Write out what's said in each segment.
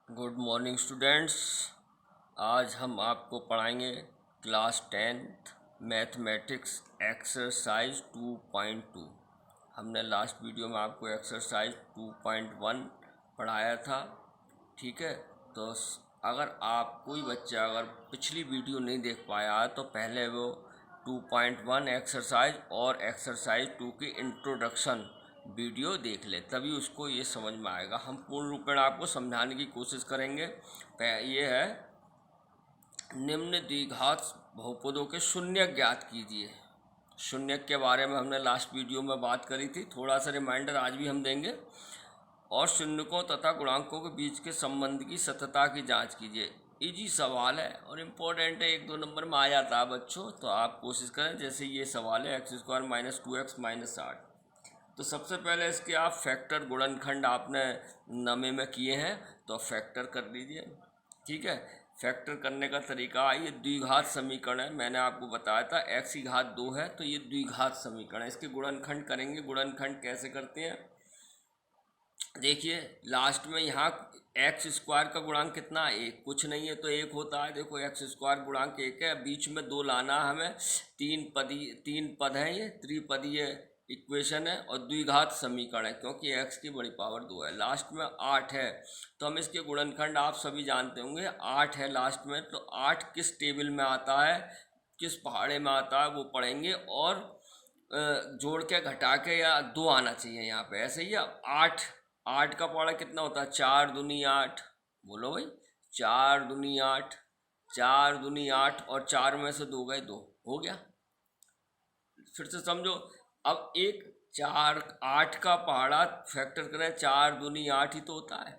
Good morning students. आज हम आपको पढ़ाएंगे क्लास 10th मैथमेटिक्स एक्सरसाइज 2.2। हमने लास्ट वीडियो में आपको एक्सरसाइज 2.1 पढ़ाया था। ठीक है, तो अगर आप कोई बच्चा अगर पिछली वीडियो नहीं देख पाया तो पहले वो 2.1 एक्सरसाइज और एक्सरसाइज 2 की इंट्रोडक्शन वीडियो देख ले, तभी उसको ये समझ में आएगा। हम पूर्ण रूपेण आपको समझाने की कोशिश करेंगे। ये है निम्न द्विघात बहुपदों के शून्य ज्ञात कीजिए। शून्य के बारे में हमने लास्ट वीडियो में बात करी थी, थोड़ा सा रिमाइंडर आज भी हम देंगे। और शून्यकों तथा गुणांकों के बीच के संबंध की सत्यता की जांच कीजिए। इजी सवाल है और इम्पोर्टेंट है, 1-2 नंबर में आ जाता है बच्चों, तो आप कोशिश करें। जैसे ये सवाल है x² - 2x - 8। तो सबसे पहले इसके आप फैक्टर गुणनखंड आपने नमे में किए हैं, तो फैक्टर कर लीजिए। ठीक है, फैक्टर करने का तरीका, ये द्विघात समीकरण है, मैंने आपको बताया था x की घात 2 है, तो ये द्विघात समीकरण है। इसके गुणनखंड करेंगे। गुणनखंड कैसे करते हैं, देखिए लास्ट में यहाँ x² का गुणांक कितना है, 1, कुछ नहीं है तो 1 होता है। देखो x² गुणांक 1 है, बीच में 2 लाना है हमें। तीन पद हैं, ये त्रिपदीय इक्वेशन है और द्विघात समीकरण है, क्योंकि x की बड़ी पावर 2 है। लास्ट में 8 है, तो हम इसके गुणनखंड आप सभी जानते होंगे। 8 है लास्ट में, तो 8 किस टेबल में आता है, किस पहाड़े में आता है, वो पढ़ेंगे। और जोड़ के घटा के या 2 आना चाहिए यहाँ पे, ऐसे ही। 8 का पहाड़ा कितना होता है, 4 दूनी 8। बोलो भाई, 4 दूनी 8, 4 दूनी 8 और 4 में से 2 गए 2, हो गया। फिर से समझो, अब 8 का पहाड़ा फैक्टर करें, 4 दूनी 8 ही तो होता है।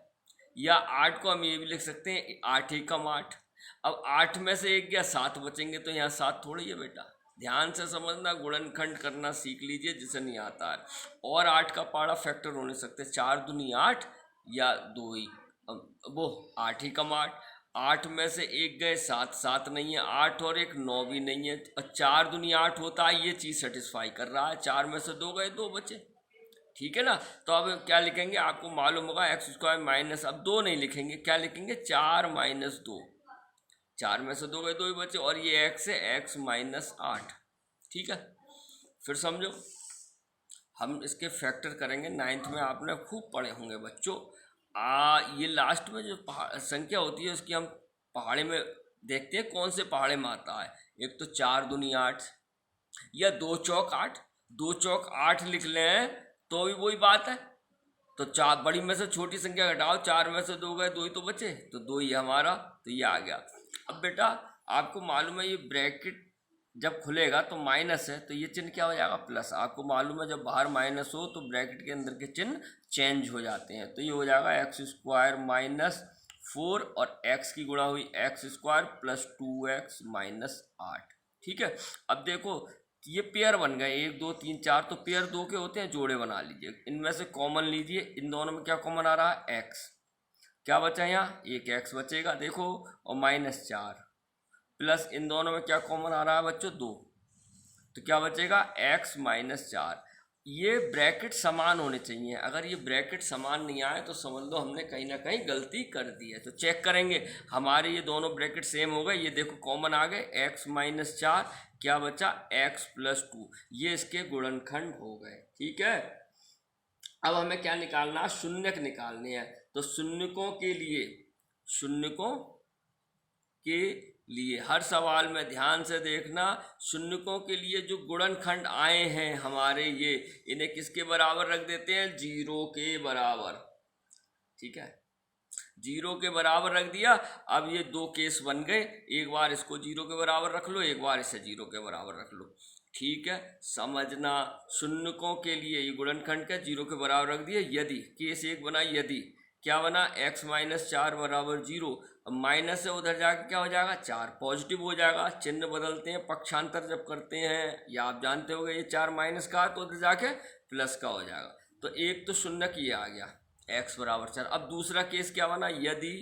या 8 को हम ये भी लिख सकते हैं 8 एकम 8। अब 8 में से 1 गया, 7 बचेंगे, तो यहाँ 7 थोड़ी है बेटा। ध्यान से समझना, गुणनखंड करना सीख लीजिए जिसे नहीं आता है। और 8 का पहाड़ा फैक्टर हो नहीं सकते, 4 दूनी 8 या 2 ही, वो 8 ही कम 8। 8 में से 1 गए, 7, 7 नहीं है। 8 और 1 9 भी नहीं है, और 4 दूनी 8 होता है, ये चीज़ सेटिस्फाई कर रहा है। 4 में से 2 गए, 2 बचे। ठीक है ना, तो अब क्या लिखेंगे, आपको मालूम होगा x² माइनस, अब 2 नहीं लिखेंगे, क्या लिखेंगे, 4 - 2। 4 में से 2 गए, 2 ही बचे, और ये x है, x - 8। ठीक है, फिर समझो, हम इसके फैक्टर करेंगे। 9th में आपने खूब पढ़े होंगे बच्चों। ये लास्ट में जो संख्या होती है उसकी हम पहाड़े में देखते हैं, कौन से पहाड़े में आता है। एक तो 4 दूनी 8 या 2 चौक 8, 2 चौक 8 लिख लें तो भी वही बात है। तो 4 बड़ी में से छोटी संख्या घटाओ, 4 में से 2 गए, 2 ही तो बचे, तो 2 ही हमारा, तो ये आ गया। अब बेटा आपको मालूम है, ये ब्रैकेट जब खुलेगा तो माइनस है, तो ये चिन्ह क्या हो जाएगा, प्लस। आपको मालूम है जब बाहर माइनस हो तो ब्रैकेट के अंदर के चिन्ह चेंज हो जाते हैं, तो ये हो जाएगा x² - 4 और x की गुणा हुई x² + 2x - 8। ठीक है, अब देखो ये पेयर बन गए, 1 2 3 4, तो पेयर 2 के होते हैं, जोड़े बना लीजिए। इनमें से कॉमन लीजिए, इन दोनों में क्या कॉमन आ रहा है, x। क्या बचा यहाँ, एक x बचेगा, देखो, और -4, प्लस इन दोनों में क्या कॉमन आ रहा है बच्चों, 2, तो क्या बचेगा, x - 4। ये ब्रैकेट समान होने चाहिए। अगर ये ब्रैकेट समान नहीं आए तो समझ लो हमने कहीं ना कहीं गलती कर दी है। तो चेक करेंगे, हमारे ये दोनों ब्रैकेट सेम हो गए, ये देखो कॉमन आ गए, x - 4, क्या बचा, x + 2, ये इसके गुणनखंड हो गए। ठीक है, अब हमें क्या निकालना है, शून्यक निकालने हैं। तो शून्यकों के लिए हर सवाल में ध्यान से देखना, शून्यकों के लिए जो गुणनखंड आए हैं हमारे, ये इन्हें किसके बराबर रख देते हैं, 0 के बराबर। ठीक है, 0 के बराबर रख दिया। अब ये 2 केस बन गए, एक बार इसको 0 के बराबर रख लो, एक बार इसे 0 के बराबर रख लो। ठीक है, समझना, शून्यकों के लिए ये गुणनखंड का 0 के बराबर रख दिया। यदि केस 1 बना, यदि क्या बना, x - 4 = 0। अब माइनस से उधर जाके क्या हो जाएगा, 4 पॉजिटिव हो जाएगा। चिन्ह बदलते हैं, पक्षांतर जब करते हैं, या आप जानते होंगे ये 4 माइनस का, तो उधर जाके प्लस का हो जाएगा। तो एक तो शून्य की आ गया, x = 4। अब दूसरा केस क्या बना, यदि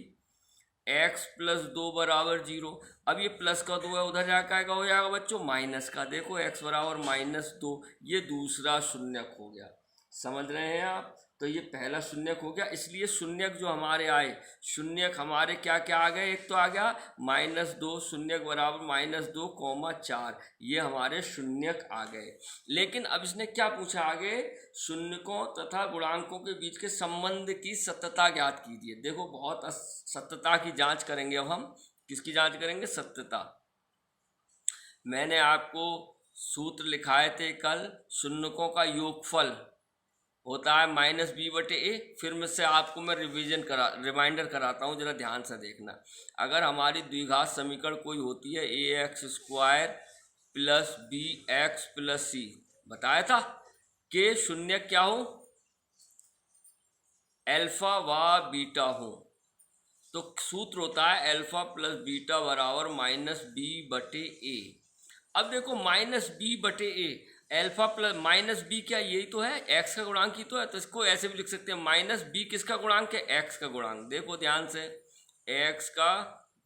x + 2 = 0। अब ये प्लस का 2 है, उधर जाकर हो जाएगा बच्चों माइनस का। देखो x = -2, ये दूसरा शून्यक हो गया। समझ रहे हैं आप। तो ये पहला शून्यक हो गया। इसलिए शून्यक जो हमारे आए, शून्यक हमारे क्या क्या आ गए, एक तो आ गया -2 शून्यक बराबर -2, 4, ये हमारे शून्यक आ गए। लेकिन अब इसने क्या पूछा आगे, शून्यकों तथा गुणांकों के बीच के संबंध की सत्यता ज्ञात कीजिए। देखो बहुत सत्यता की जांच करेंगे अब हम। किसकी जांच करेंगे, सत्यता। मैंने आपको सूत्र लिखाए थे कल, शून्यकों का योगफल होता है -b/a। फिर मुझसे आपको मैं रिमाइंडर कराता हूँ, जरा ध्यान से देखना। अगर हमारी द्विघात समीकरण कोई होती है ax² + bx + c, बताया था कि शून्य क्या हो, अल्फा व बीटा हो, तो सूत्र होता है अल्फा + बीटा बराबर -b/a। अब देखो -b/a, अल्फा प्लस -b क्या यही तो है, x का गुणांक ही तो है। तो इसको ऐसे भी लिख सकते हैं, -b किसका गुणांक है, x का गुणांक। देखो ध्यान से, x का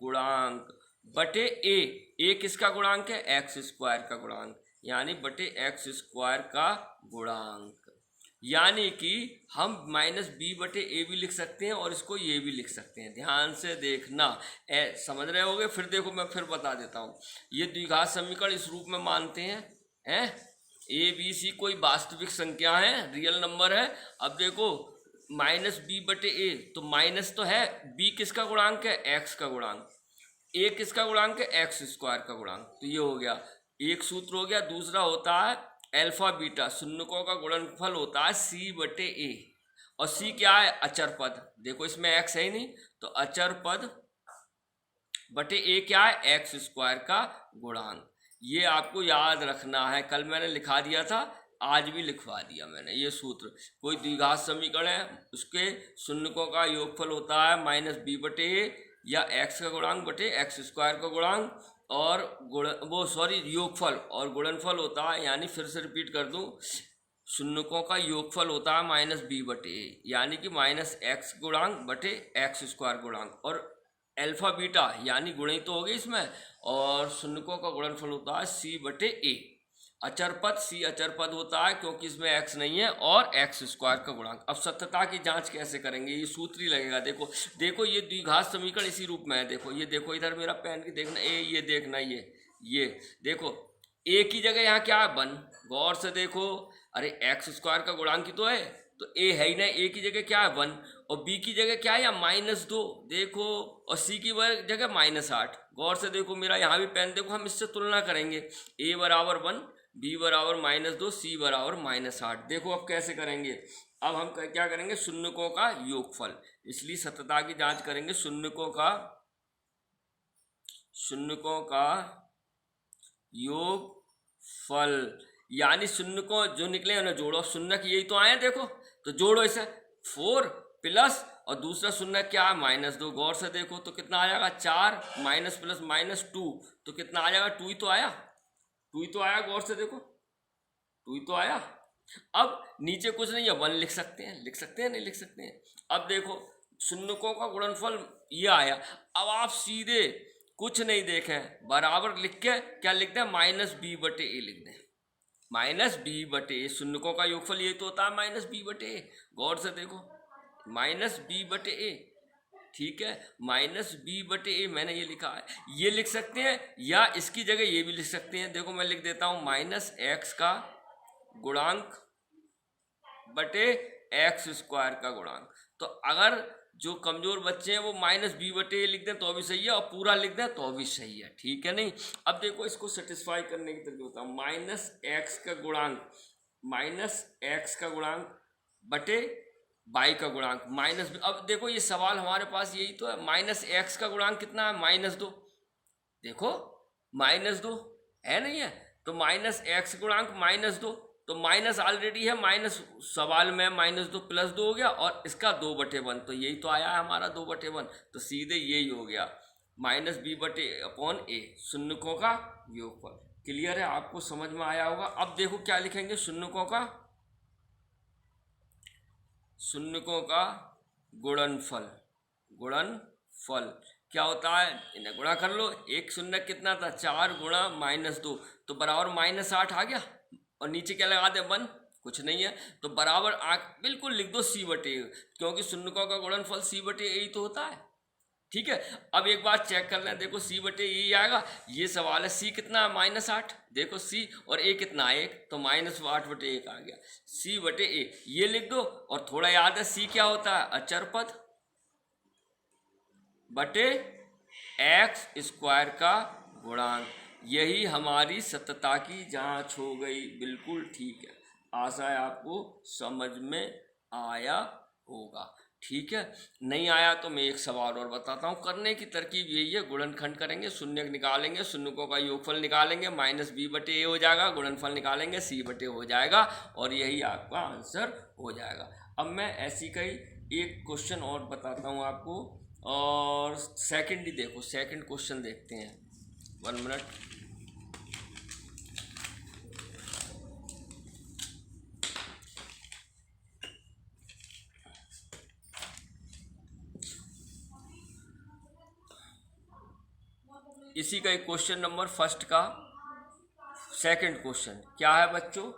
गुणांक बटे a किसका गुणांक है, x² का गुणांक, यानी बटे x² का गुणांक। यानी कि हम -b/a भी लिख सकते हैं और इसको ये भी लिख सकते हैं। ध्यान से देखना, समझ रहे होगे। फिर देखो मैं फिर बता देता हूँ, ये द्विघात समीकरण इस रूप में मानते हैं ABC कोई वास्तविक संख्या है, रियल नंबर है। अब देखो -b/a, तो माइनस तो है, b किसका गुणांक है, x का गुणांक, a किसका गुणांक है, x² का गुणांक। तो ये हो गया एक सूत्र हो गया। दूसरा होता है अल्फा बीटा, शून्यकों का गुणनफल होता है c/a, और c क्या है, अचर पद। देखो इसमें x है ही नहीं, तो अचर पद बटे a क्या है, x² का गुणांक। ये आपको याद रखना है, कल मैंने लिखा दिया था, आज भी लिखवा दिया मैंने। ये सूत्र, कोई द्विघात समीकरण है, उसके शून्यकों का योगफल होता है -b/a या x का गुणांक बटे x² का गुणांक, और योगफल, और गुणनफल होता है, यानी फिर से रिपीट कर दूं, शून्यकों का योगफल होता है -b/a, यानी कि -x गुणांक बटे x² गुणांक, और अल्फा बीटा यानी गुणित तो हो गई इसमें, और शून्यकों का गुणनफल होता है c/a। अचर पद, c अचर पद होता है क्योंकि इसमें x नहीं है, और x² का गुणांक। अब सत्यता की जांच कैसे करेंगे, ये सूत्र ही लगेगा। देखो देखो ये द्विघात समीकरण इसी रूप में है। देखो ये देखो, इधर मेरा पेन की देखना, ये देखना, ये देखो a की जगह यहाँ क्या है, 1। गौर से देखो, अरे x² का गुणांक ही तो है, तो a है ही नहीं, a की जगह क्या है, 1, और b की जगह क्या है, या -2 देखो, और c की जगह -8। गौर से देखो, मेरा यहाँ भी पेन देखो, हम इससे तुलना करेंगे, a बराबर 1, b बराबर -2, c बराबर -8। देखो अब कैसे करेंगे, अब हम क्या करेंगे, शून्यकों का योगफल, इसलिए सत्यता की जांच करेंगे। शून्यकों का योगफल, यानी शून्यकों जो निकले उन्हें जोड़ो। शून्यक यही तो आए, देखो तो जोड़ो इसे, 4 प्लस, और दूसरा शून्य क्या है, -2। गौर से देखो तो कितना आ जाएगा, 4 माइनस प्लस -2, तो कितना आ जाएगा, 2 ही तो आया, 2 ही तो आया। गौर से देखो 2 ही तो आया। अब नीचे कुछ नहीं है, 1 लिख सकते हैं, नहीं लिख सकते हैं। अब देखो शून्यकों का गुणनफल ये आया। अब आप सीधे कुछ नहीं देखें, बराबर लिख के क्या लिख दें, -b/a लिख दें, -b/a। शून्यकों का योगफल ये तो होता है -b/a। गौर से देखो, -b/a, ठीक है, -b/a मैंने ये लिखा है, ये लिख सकते हैं, या इसकी जगह ये भी लिख सकते हैं। देखो मैं लिख देता हूँ, -x का गुणांक बटे x² का गुणांक। तो अगर जो कमजोर बच्चे हैं वो -b/a लिख दें तो भी सही है, और पूरा लिख दें तो भी सही है, ठीक है नहीं। अब देखो इसको सेटिस्फाई करने की तरीका होता है, -x का गुणांक बटे y का गुणांक -b। अब देखो ये सवाल हमारे पास यही तो है, -x का गुणांक कितना है, -2। देखो -2 है नहीं है, तो -x गुणांक -2, तो माइनस ऑलरेडी है, माइनस सवाल में -2 +2 हो गया, और इसका 2/1, तो यही तो आया है हमारा 2/1, तो सीधे यही हो गया -b/a, शून्यकों का योगफल। क्लियर है, आपको समझ में आया होगा। अब देखो क्या लिखेंगे, शून्यकों का गुणनफल क्या होता है, इन्हें गुणा कर लो। एक शून्य कितना था, 4 गुणा -2, तो बराबर -8 आ गया, और नीचे क्या लगा दे, 1, कुछ नहीं है, तो बराबर बिल्कुल लिख दो सी बटे ए, क्योंकि शून्यकों का गुणनफल सी बटे ए ही तो होता है। ठीक है, अब एक बात चेक कर लें, देखो सी बटे ए आएगा, ये सवाल है सी कितना है -8, देखो सी और ए कितना है 1, तो -8 बटे 1 आ गया, सी बटे ए ये लिख दो। और थोड़ा याद है सी क्या होता है, अचर पद बटे एक्स स्क्वायर का गुणांक। यही हमारी सतता की जांच हो गई। बिल्कुल ठीक है, आशा है आपको समझ में आया होगा। ठीक है, नहीं आया तो मैं एक सवाल और बताता हूँ। करने की तरकीब यही है, गुणनखंड करेंगे, शून्य निकालेंगे, शून्यकों का योगफल निकालेंगे, -b बटे ए हो जाएगा, गुणनफल निकालेंगे c बटे हो जाएगा, और यही आपका आंसर हो जाएगा। अब मैं ऐसी कई एक क्वेश्चन और बताता हूँ आपको, और सेकंड ही देखो, सेकंड क्वेश्चन देखते हैं, 1 मिनट। इसी का एक क्वेश्चन नंबर फर्स्ट का सेकंड क्वेश्चन क्या है बच्चों,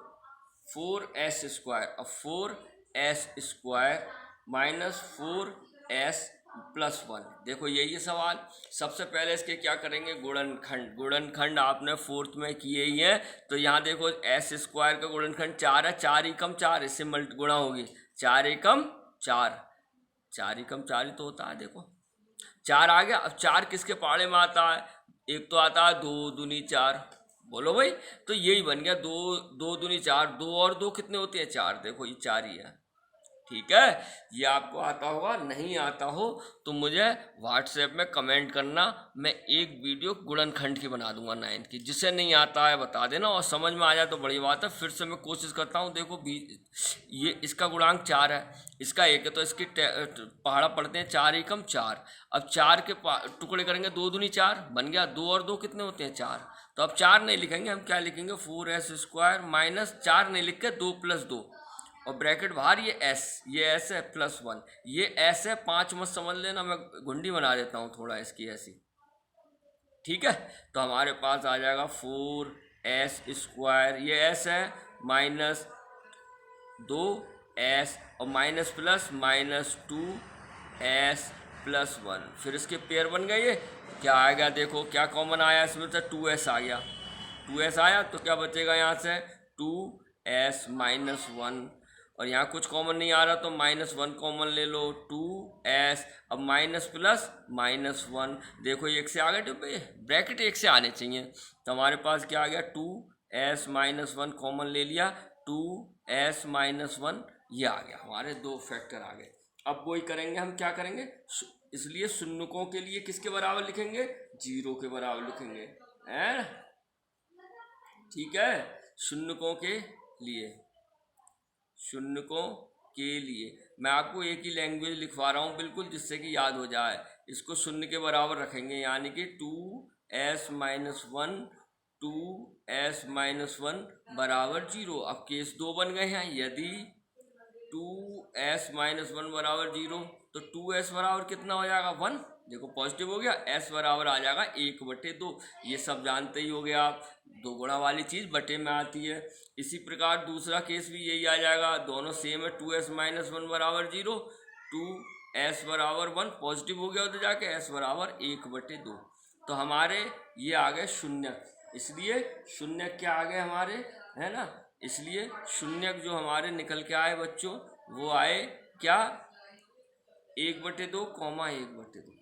4s स्क्वायर, अब 4s square minus 4s plus 1। देखो यही सवाल। सबसे पहले इसके क्या करेंगे, गुणनखंड। गुणनखंड आपने फोर्थ में किए ही है, तो यहाँ देखो एस स्क्वायर का गुणनखंड 4 है, 4 एकम 4, इससे गुणा होगी, 4 एकम 4, 4 एकम 4 ही तो होता है। देखो 4 आ गया। अब 4 किसके पहाड़े में आता है, एक तो आता है 2 दूनी 4, बोलो भाई, तो यही बन गया 2 दूनी 4, 2 और 2 कितने होते हैं 4, देखो ये 4 ही है। ठीक है, ये आपको आता होगा, नहीं आता हो तो मुझे व्हाट्सएप में कमेंट करना, मैं एक वीडियो गुणनखंड की बना दूंगा 9th की। जिसे नहीं आता है बता देना, और समझ में आ जाए तो बड़ी बात है। फिर से मैं कोशिश करता हूँ, देखो ये इसका गुणांक 4 है, इसका 1 है, तो इसकी पहाड़ा पढ़ते हैं, 4 एकम 4। अब 4 के टुकड़े करेंगे, 2 दूनी 4 बन गया, 2 और 2 कितने होते हैं 4। तो अब 4 नहीं लिखेंगे, हम क्या लिखेंगे, 4s स्क्वायर माइनस 4 नहीं लिख के 2 + 2, और ब्रैकेट बाहर ये एस है +1, ये एस है, 5 मत समझ लेना, मैं गुंडी बना देता हूँ थोड़ा इसकी ऐसी। ठीक है, तो हमारे पास आ जाएगा 4s स्क्वायर, ये एस है, माइनस 2s और माइनस प्लस -2s + 1, फिर इसके पेयर बन गए। ये क्या आएगा, देखो क्या कॉमन आया इसमें से, 2s आ गया, 2s आया, तो क्या बचेगा यहाँ से 2s - 1, और यहाँ कुछ कॉमन नहीं आ रहा तो -1 कॉमन ले लो, 2s, अब माइनस प्लस -1, देखो ये 1 से आ गए, तो ब्रैकेट 1 से आने चाहिए, तो हमारे पास क्या आ गया, 2s - 1 कॉमन ले लिया, 2s - 1 ये आ गया, हमारे 2 फैक्टर आ गए। अब वही करेंगे, हम क्या करेंगे, इसलिए शून्यकों के लिए किसके बराबर लिखेंगे, 0 के बराबर लिखेंगे, है। ठीक है, शून्यकों के लिए, शून्यकों के लिए मैं आपको एक ही लैंग्वेज लिखवा रहा हूँ बिल्कुल, जिससे कि याद हो जाए। इसको शून्य के बराबर रखेंगे, यानी कि 2s - 1, 2s - 1 बराबर 0। अब केस 2 बन गए हैं, यदि 2s - 1 बराबर 0, तो 2s बराबर कितना हो जाएगा, 1। देखो पॉजिटिव हो गया, s बराबर आ जाएगा 1/2, ये सब जानते ही हो गया आप, 2 गुणा वाली चीज़ बटे में आती है। इसी प्रकार दूसरा केस भी यही आ जाएगा, दोनों सेम है, 2s - 1 बराबर 0, 2s बराबर 1, पॉजिटिव हो गया उधर जाके, s बराबर 1/2, तो हमारे ये आ गए शून्यक। इसलिए शून्यक क्या आ गए हमारे, है ना, इसलिए शून्यक जो हमारे निकल के आए बच्चों, वो आए क्या, 1/2, 1/2।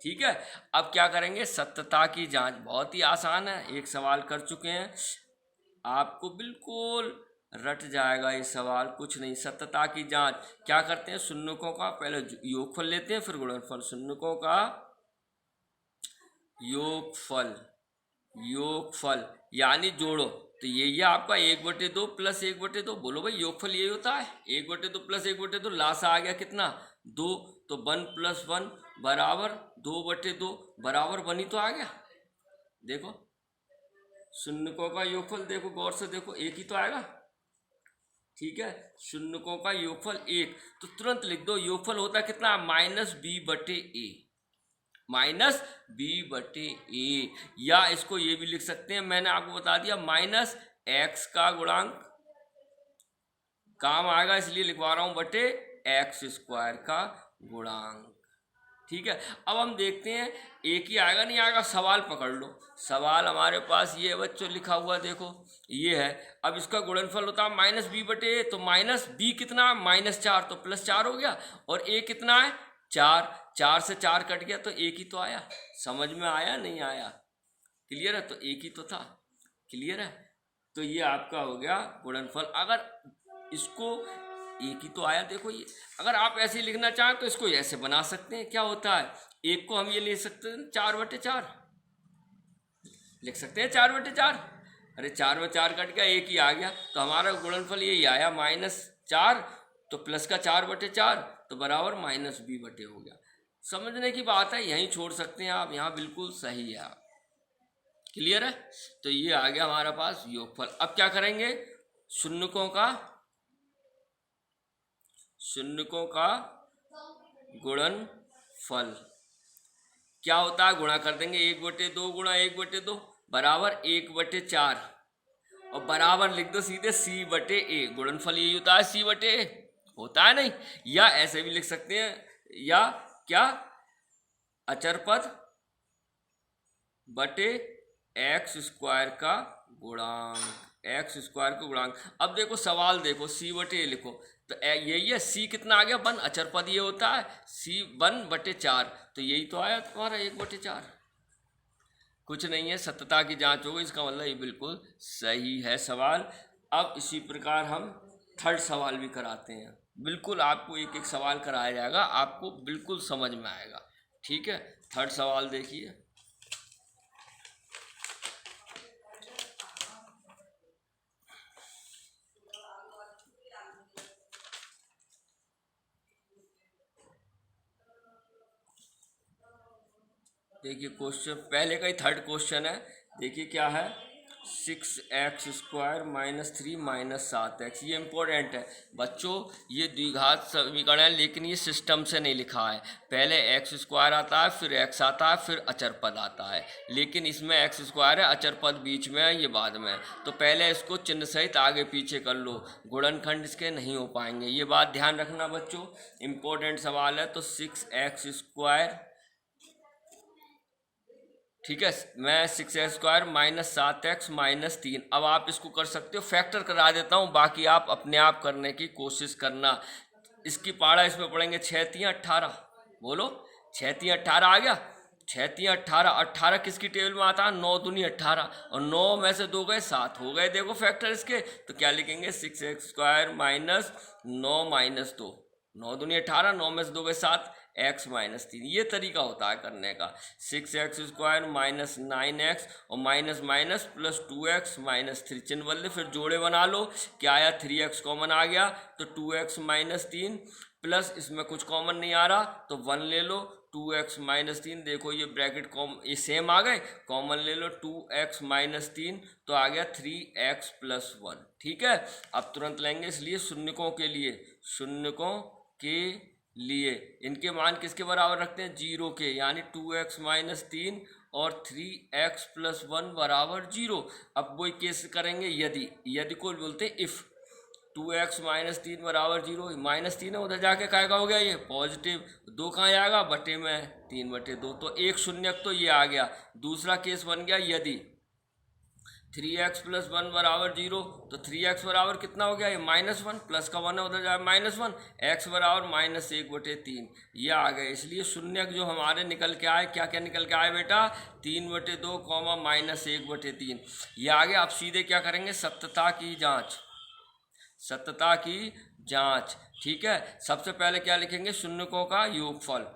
ठीक है, अब क्या करेंगे, सत्यता की जांच। बहुत ही आसान है, एक सवाल कर चुके हैं, आपको बिल्कुल रट जाएगा ये सवाल, कुछ नहीं। सत्यता की जांच क्या करते हैं, शून्यकों का पहले योगफल लेते हैं, फिर गुणनफल। शून्यकों का योगफल यानी जोड़ो, तो ये आपका 1/2 + 1/2, बोलो भाई योगफल यही होता है, 1/2 + 1/2, लासा आ गया कितना, 2, तो 1 + 1 बराबर 2/2 बराबर 1 ही तो आ गया। देखो शून्यकों का योगफल, देखो गौर से देखो, 1 ही तो आएगा। ठीक है, शून्यकों का योगफल 1, तो तुरंत लिख दो, योगफल होता कितना, -b/a, -b/a, या इसको ये भी लिख सकते हैं, मैंने आपको बता दिया, -x का गुणांक काम आएगा इसलिए लिखवा रहा हूँ, बटे एक्स स्क्वायर का गुणांक। ठीक है, अब हम देखते हैं एक ही आएगा नहीं आएगा, सवाल पकड़ लो। सवाल हमारे पास ये बच्चों लिखा हुआ देखो, ये है। अब इसका गुणनफल होता है माइनस बी बटे ए, तो माइनस बी कितना, -4, तो +4 हो गया। और ए कितना है, 4, 4 से 4 कट गया, तो एक ही तो आया। समझ में आया नहीं आया? क्लियर है, तो एक ही तो था। क्लियर है, तो ये आपका हो गया गुणनफल। अगर इसको एक ही तो आया, देखो ये। अगर आप ऐसे लिखना चाहें तो इसको ऐसे बना सकते हैं। क्या होता है, एक को हम ये ले सकते हैं 4/4 लिख सकते हैं, 4/4। अरे 4 में 4 कट गया, एक ही आ गया, तो हमारा गुणनफल यही आया -4, तो प्लस का 4/4 तो बराबर -b/, हो गया। समझने की बात है, यहीं छोड़ सकते हैं आप, यहाँ बिल्कुल सही है। क्लियर है, तो ये आ गया हमारा पास योगफल। अब क्या करेंगे, शून्यकों का गुणनफल क्या होता है, गुणा कर देंगे 1/2 गुणा 1/2 बराबर 1/4, और बराबर लिख दो सीधे c/a। गुणनफल यही होता है, c/a होता है नहीं। या ऐसे भी लिख सकते हैं, या क्या, अचर पद बटे एक्स स्क्वायर का गुणांक। अब देखो सवाल देखो, c/a लिखो, तो यही है, c कितना आ गया 1, अचर पद ये होता है, c 1/4, तो यही तो आया तुम्हारा 1/4। कुछ नहीं है, सत्यता की जांच होगी, इसका मतलब ये बिल्कुल सही है सवाल। अब इसी प्रकार हम थर्ड सवाल भी कराते हैं। बिल्कुल आपको एक एक सवाल कराया जाएगा, आपको बिल्कुल समझ में आएगा। ठीक है, थर्ड सवाल देखिए। देखिए क्वेश्चन पहले का ही थर्ड क्वेश्चन है। देखिए क्या है, 6x² -3 -7x। ये इम्पोर्टेंट है बच्चों, ये द्विघात समीकरण है, लेकिन ये सिस्टम से नहीं लिखा है। पहले x² आता है, फिर x आता है, फिर अचर पद आता है, लेकिन इसमें x² है, अचर पद बीच में है, ये बाद में है। तो पहले इसको चिन्ह सहित आगे पीछे कर लो, गुणनखंड इसके नहीं हो पाएंगे, ये बात ध्यान रखना बच्चों। इम्पोर्टेंट सवाल है। तो 6x², ठीक है, मैं 6x² -7x -3। अब आप इसको कर सकते हो, फैक्टर करा देता हूँ, बाकी आप अपने आप करने की कोशिश करना। इसकी पाड़ा इसमें पढ़ेंगे 6 3 18। बोलो, 6 3 18 आ गया। 6 3 18, 18 किसकी टेबल में आता है, 9 दूनी 18, और 9 में से 2 गए 7 हो गए। देखो फैक्टर इसके, तो क्या लिखेंगे, 6x² -9 - 2, 9 दूनी 18, 9 में से 2 गए 7, x -3। ये तरीका होता है करने का। 6x² -9x और माइनस माइनस प्लस 2x -3, चिन्ह बदले, फिर जोड़े बना लो। क्या आया, 3x कॉमन आ गया, तो 2x -3 प्लस इसमें कुछ कॉमन नहीं आ रहा, तो 1 ले लो, 2x -3। देखो ये ब्रैकेट ये सेम आ गए, कॉमन ले लो, 2x -3 तो आ गया 3x + 1। ठीक है, अब तुरंत लेंगे, इसलिए शून्यकों के लिए इनके मान किसके बराबर रखते हैं, 0 के, यानी 2x -3 और 3x + 1 बराबर 0। अब वही केस करेंगे, यदि को बोलते हैं इफ़। 2x -3 बराबर 0, -3 है, उधर जाके काय का हो गया, ये पॉजिटिव, 2 कहाँ जाएगा, बटे में 3/2, तो एक शून्यक तो ये आ गया। दूसरा केस बन गया, यदि 3x + 1 बराबर 0, तो 3x बराबर कितना हो गया, ये -1, प्लस का 1 है, उधर जाए -1, x बराबर -1/3, ये आ गए। इसलिए शून्यक जो हमारे निकल के आए, क्या क्या निकल के आए बेटा, 3/2, -1/3, ये आ गया। अब सीधे क्या करेंगे, सत्यता की जांच। ठीक है, सबसे पहले क्या लिखेंगे, शून्यकों का योगफल।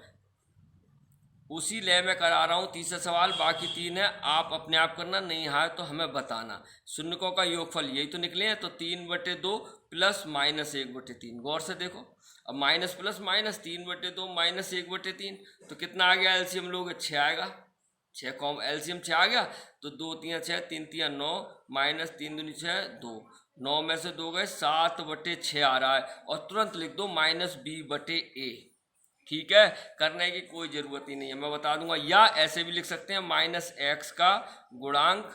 उसी लय में करा रहा हूँ तीसरा सवाल, बाकी 3 है, आप अपने आप करना, नहीं है तो हमें बताना। शून्यकों का योगफल यही तो निकले हैं, तो 3/2 प्लस -1/3। गौर से देखो, अब माइनस प्लस माइनस, 3/2 -1/3, तो कितना आ गया, एलसीएम लोगे 6 आएगा, 6 कॉम एलसीएम 6 आ गया, तो 2 3 6, 3 3 9, -3 दूनी 6 2, 9 में से 2 गए 7/6 आ रहा है, और तुरंत लिख दो -b/a। ठीक है, करने की कोई ज़रूरत ही नहीं है, मैं बता दूंगा। या ऐसे भी लिख सकते हैं, -x का गुणांक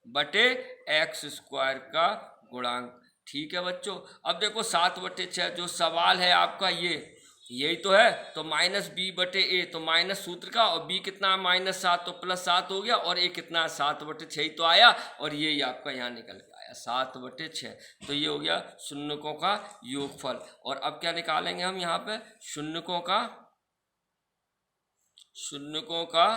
बटे x² का गुणांक। ठीक है बच्चों, अब देखो 7/6 जो सवाल है आपका यही तो है, तो -b/a, तो माइनस सूत्र का, और b कितना है -7, तो +7 हो गया, और a कितना है 7/6 ही तो आया, और यही आपका यहाँ निकल के आया 7/6। तो ये हो गया शून्यकों का योगफल। और अब क्या निकालेंगे हम यहाँ पे, शून्यकों का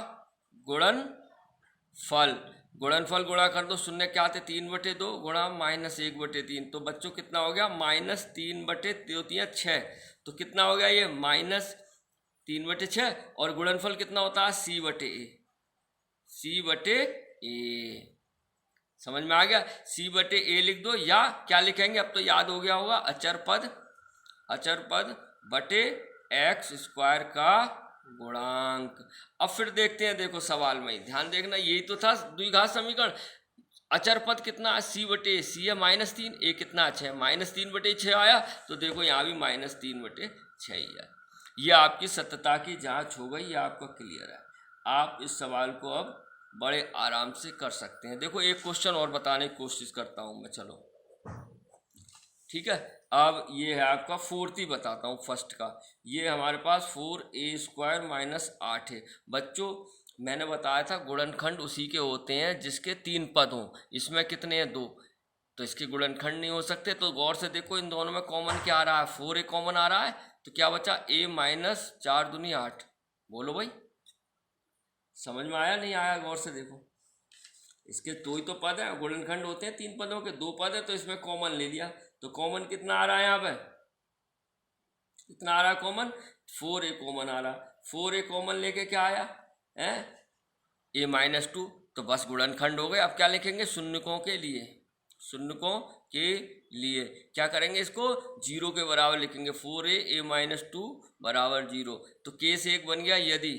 गुणनफल। गुणनफल गुणा कर दो, शून्य क्या आते 3/2 गुणा -1/3, तो बच्चों कितना हो गया -3/2 तो कितना हो गया ये -3/6, और गुणनफल कितना होता है c/a। समझ में आ गया, c/a लिख दो, या क्या लिखेंगे अब तो याद हो गया होगा, अचर पद बटे x² का गुणांक। अब फिर देखते हैं, देखो सवाल में ही ध्यान देखना, यही तो था द्विघात समीकरण। अचर पद कितना है c/a, c है -3, a कितना है 6, -3/6 आया, तो देखो यहाँ भी -3/6 ही है। ये आपकी सत्यता की जांच हो गई, ये आपका क्लियर है। आप इस सवाल को अब बड़े आराम से कर सकते हैं। देखो एक क्वेश्चन और बताने की कोशिश करता हूँ मैं, चलो ठीक है। अब ये है आपका 4th ही बताता हूँ, फर्स्ट का। ये हमारे पास 4a² - 8 है। बच्चों मैंने बताया था गुणनखंड उसी के होते हैं जिसके 3 पद हों। इसमें कितने हैं 2, तो इसके गुणनखंड नहीं हो सकते। तो गौर से देखो इन दोनों में कॉमन क्या आ रहा है, 4a कॉमन आ रहा है, तो क्या बचा a - 4 दूनी 8। बोलो भाई, समझ में आया नहीं आया, गौर से देखो। इसके 2 ही तो पद हैं, गुणनखंड होते हैं 3 पदों के, 2 पद है, तो इसमें कॉमन ले लिया। तो कॉमन कितना आ रहा है यहाँ पे, कितना आ रहा है कॉमन, 4a कॉमन आ रहा है। 4a कॉमन लेके क्या आया है a - 2, तो बस गुणनखंड हो गए। अब क्या लिखेंगे, शून्यकों के लिए क्या करेंगे, इसको 0 के बराबर लिखेंगे। 4a a - 2 बराबर 0, तो केस 1 बन गया। यदि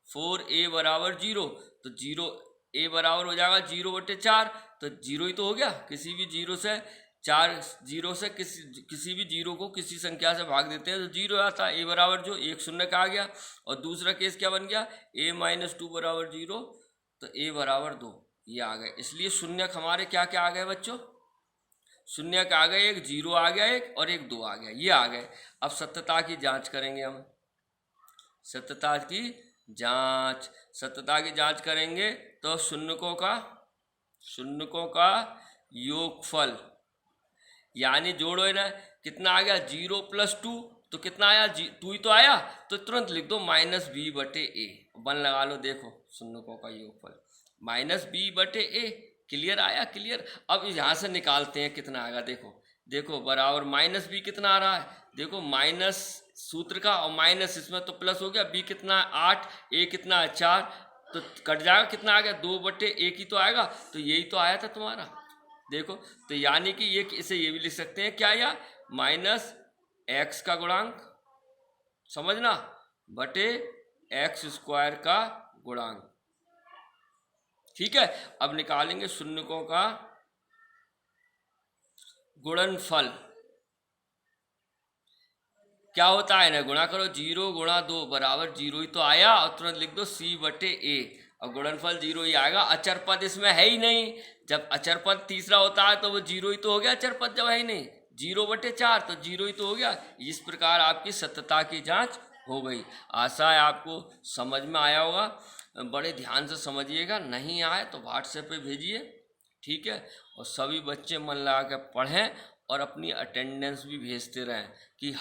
4a बराबर 0, तो 0 a बराबर हो जाएगा 0/4, तो 0 ही तो हो गया। किसी भी 0 से 4 0 से किसी भी 0 को किसी संख्या से भाग देते हैं तो 0 आता है। a बराबर जो, एक शून्य का आ गया। और दूसरा केस क्या बन गया, a - 2 बराबर 0, तो a बराबर 2, ये आ गए। इसलिए शून्यक हमारे क्या क्या आ गए बच्चों, शून्यक आ गए, एक 0 आ गया, एक और एक 2 आ गया, ये आ गए। अब सत्यता की जांच करेंगे हम, सत्यता की जांच करेंगे, तो शून्यकों का योगफल, यानी जोड़ो है ना, कितना आ गया 0 + 2, तो कितना आया 2 ही तो आया, तो तुरंत लिख दो -b/a, बन लगा लो। देखो शून्यकों का योगफल -b/a, क्लियर आया, क्लियर। अब यहाँ से निकालते हैं कितना आएगा, देखो बराबर -b कितना आ रहा है, देखो माइनस सूत्र का और माइनस इसमें तो प्लस हो गया। b कितना है 8, a कितना है 4, तो कट जाएगा, कितना आ गया 2/1 ही तो आएगा, तो यही तो आया था तुम्हारा। देखो तो यानी कि इसे ये भी लिख सकते हैं क्या, या -x का गुणांक, समझना, बटे x² का गुणांक। ठीक है, अब निकालेंगे शून्यकों का गुणनफल। क्या होता है ना, गुणा करो, 0 × 2 बराबर 0 ही तो आया, और तुरंत लिख दो c/a, और गुणनफल 0 ही आएगा। अचर पद इसमें है ही नहीं, जब अचर पद तीसरा होता है तो वो 0 ही तो हो गया। अचर पद जब है ही नहीं, 0/4, तो 0 ही तो हो गया। इस प्रकार आपकी सत्यता की जांच हो गई। आशा है आपको समझ में आया होगा, बड़े ध्यान से समझिएगा, नहीं आए तो व्हाट्सएप पे भेजिए, ठीक है। और सभी बच्चे मन लगा के पढ़ें और अपनी अटेंडेंस भी भेजते रहें, कि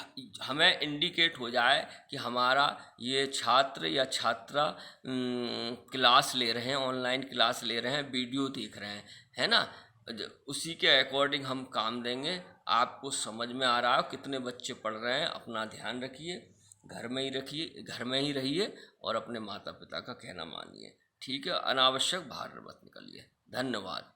हमें इंडिकेट हो जाए कि हमारा ये छात्र या छात्रा क्लास ले रहे हैं, ऑनलाइन क्लास ले रहे हैं, वीडियो देख रहे हैं, है ना। उसी के अकॉर्डिंग हम काम देंगे। आपको समझ में आ रहा है कितने बच्चे पढ़ रहे हैं, अपना ध्यान रखिए, घर में ही रहिए, और अपने माता पिता का कहना मानिए, ठीक है। अनावश्यक बाहर मत निकलिए। धन्यवाद।